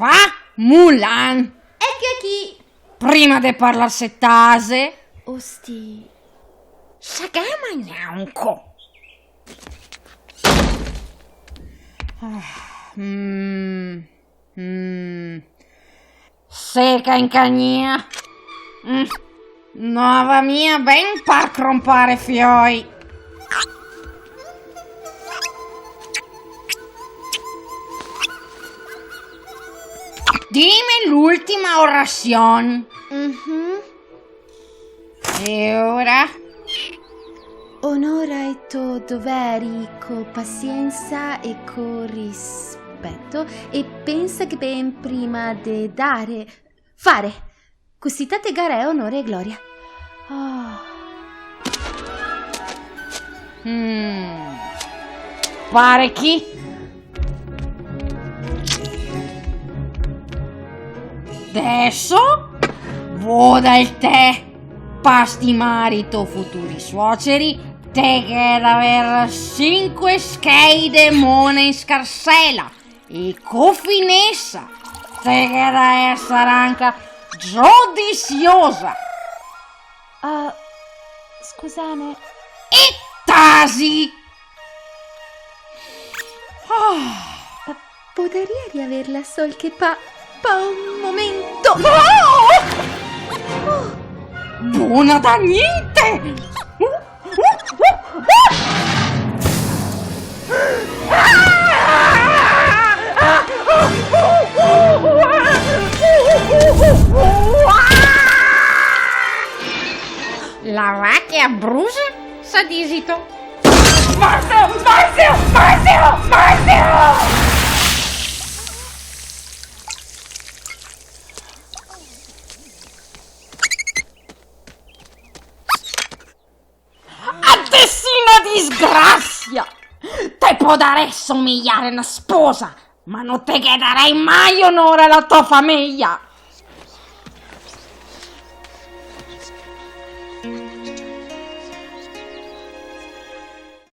fa Mulan. E che chi? Prima de parlar setase. Osti. Sagama gnanco. Seca in cagnia. Nova mia ben par crompare fioi. Dime l'ultima orazione. E ora? Onora i tuoi doveri con pazienza e con rispetto e pensa che ben prima di dare, fare, così te gare onore e gloria. Pare chi? Adesso voda il tè, pasti marito futuri suoceri, te che da aver 5 scheide mone in scarsela e cofinessa, te che da essere anche giudiziosa. Scusame. E tasi! Potrei riaverla sol che pa un momento. Buona da niente! La vacchia brusa sadisito. Marzio! Disgrazia! Te potrei somigliare a una sposa, ma non te che darei mai onore alla tua famiglia!